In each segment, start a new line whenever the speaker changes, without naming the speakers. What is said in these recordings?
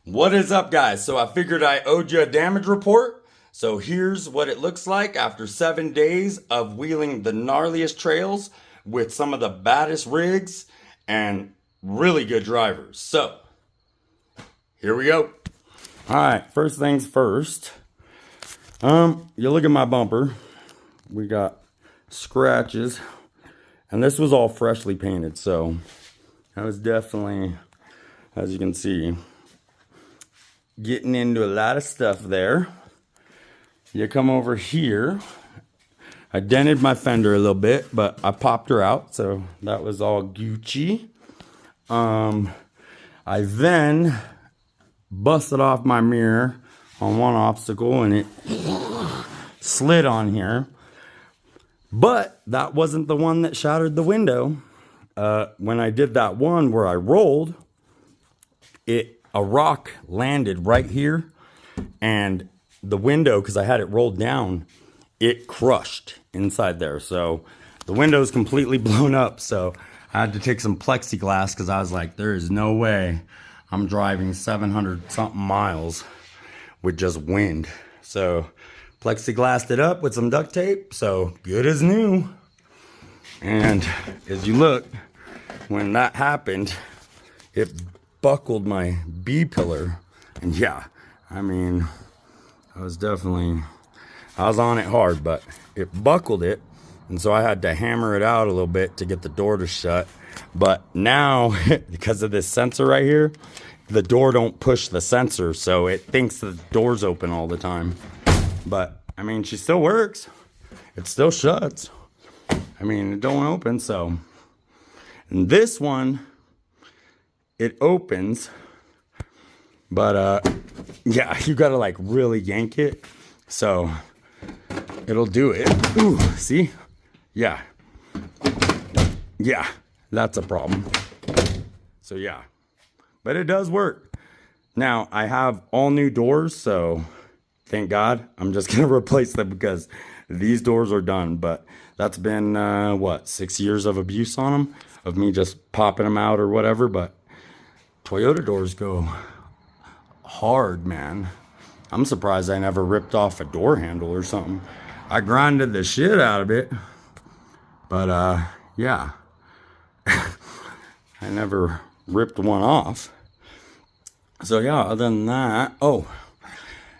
What is up, guys? So I figured I owed you a damage report. So here's what it looks like after 7 days of wheeling the gnarliest trails with some of the baddest rigs and really good drivers. So here we go. All right, first things first. You look at my bumper. We got scratches, and this was all freshly painted. So I was definitely, as you can see, getting into a lot of stuff there. You come over here. I dented my fender a little bit, but I popped her out, so that was all Gucci. I then busted off my mirror on one obstacle, and it slid on here. But that wasn't the one that shattered the window. When I did that one where I rolled, a rock landed right here, and the window, because I had it rolled down, it crushed inside there. So the window is completely blown up. So I had to take some plexiglass because I was like, there is no way I'm driving 700 something miles with just wind. So plexiglassed it up with some duct tape. So good as new. And as you look, when that happened, it buckled my B pillar. And yeah, I mean, I was on it hard, but it buckled it. And so I had to hammer it out a little bit to get the door to shut. But now, because of this sensor right here, the door don't push the sensor. So it thinks the door's open all the time. But I mean, she still works. It still shuts. I mean, it don't open. So, and this one, it opens, but yeah, you gotta like really yank it, so it'll do it. Ooh, see? Yeah, that's a problem. So yeah, but it does work. Now I have all new doors, so thank God. I'm just gonna replace them because these doors are done. But that's been what, 6 years of abuse on them, of me just popping them out or whatever. But Toyota doors go hard, man. I'm surprised I never ripped off a door handle or something. I grinded the shit out of it, but yeah, I never ripped one off. So yeah, other than that, oh,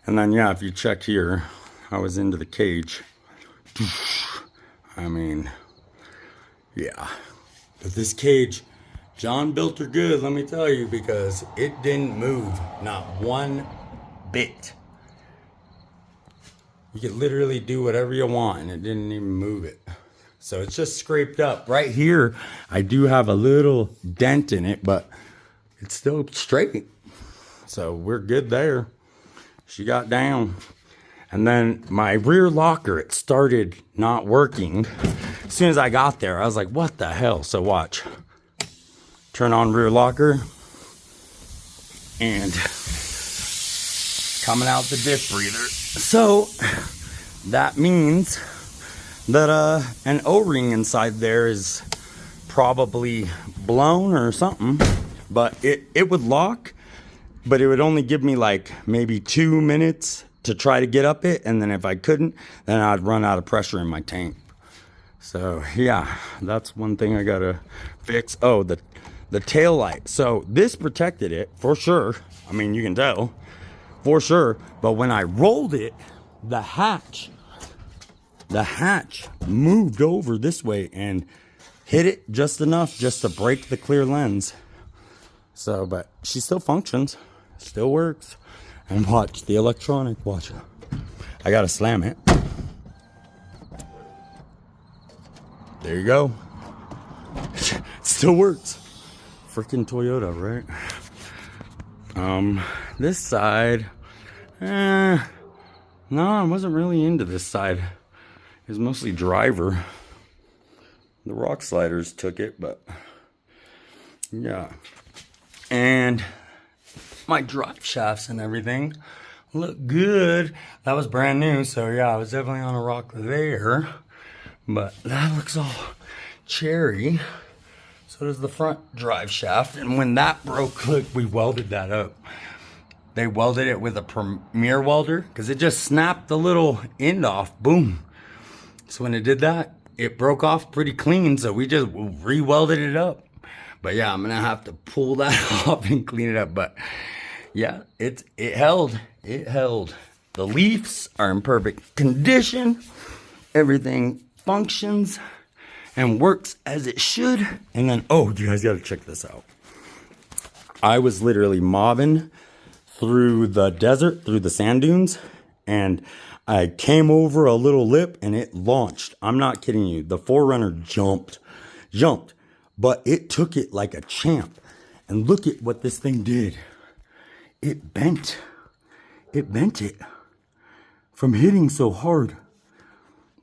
and then yeah, if you check here, I was into the cage. I mean, yeah, but this cage, John built her good, let me tell you, because it didn't move, not one bit. You could literally do whatever you want, and it didn't even move it. So it's just scraped up. Right here, I do have a little dent in it, but it's still straight. So we're good there. She got down. And then my rear locker, it started not working. As soon as I got there, I was like, what the hell? So watch. Turn on rear locker, and coming out the diff breather. So that means that an O-ring inside there is probably blown or something. But it would lock, but it would only give me like maybe 2 minutes to try to get up it, and then if I couldn't, then I'd run out of pressure in my tank. So yeah, that's one thing I gotta fix. Oh, the tail light. So this protected it for sure. I mean, you can tell for sure. But when I rolled it, the hatch moved over this way and hit it just enough just to break the clear lens. So, but she still functions, still works. And watch the electronic, watch. I gotta slam it. There you go. It still works. Freaking Toyota, right? This side, no, I wasn't really into this side. It was mostly driver. The rock sliders took it, but yeah. And my drive shafts and everything look good. That was brand new, so yeah, I was definitely on a rock there. But that looks all cherry. So does the front drive shaft. And when that broke, look, we welded that up. they welded it with a Premier welder because it just snapped the little end off. Boom. So when it did that, it broke off pretty clean. So we just re-welded it up. But yeah, I'm gonna have to pull that off and clean it up. But yeah, it held. It held. The leaves are in perfect condition. Everything functions and works as it should. And then, oh, you guys gotta check this out. I was literally mobbing through the desert, through the sand dunes, and I came over a little lip and it launched. I'm not kidding you. The 4runner jumped, but it took it like a champ. And look at what this thing did. It bent it from hitting so hard.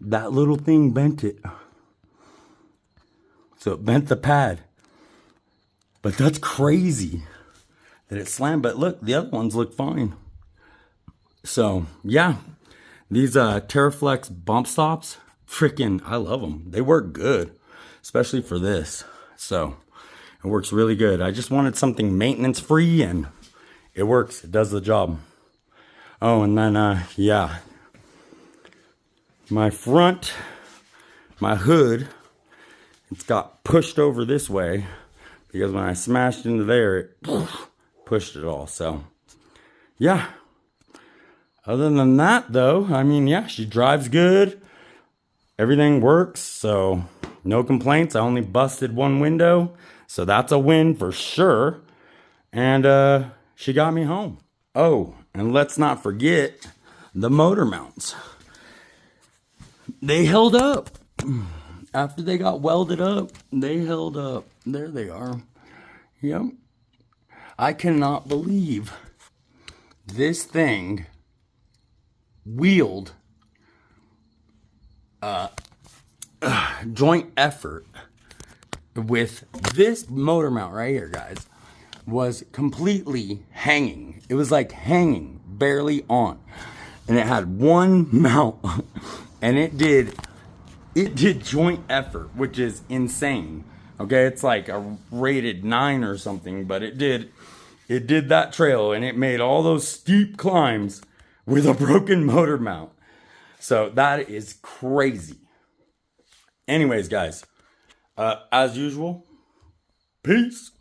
That little thing bent it. So it bent the pad. But that's crazy that it slammed. But look, the other ones look fine. So yeah, these Terraflex bump stops, freaking, I love them. They work good, especially for this. So it works really good. I just wanted something maintenance free and it works. It does the job. Oh, and then, yeah. My front, my hood, it's got pushed over this way because when I smashed into there, it pushed it all. So, yeah. Other than that, though, I mean, yeah, she drives good. Everything works, so no complaints. I only busted one window, so that's a win for sure. And she got me home. Oh, and let's not forget the motor mounts. They held up. After they got welded up, they held up. There they are. Yep. I cannot believe this thing wheeled joint effort with this motor mount right here, guys, was completely hanging. It was like hanging, barely on. And it had one mount and it did joint effort, which is insane. Okay, it's like a rated 9 or something, but it did that trail and it made all those steep climbs with a broken motor mount. So that is crazy. Anyways, guys, as usual, peace.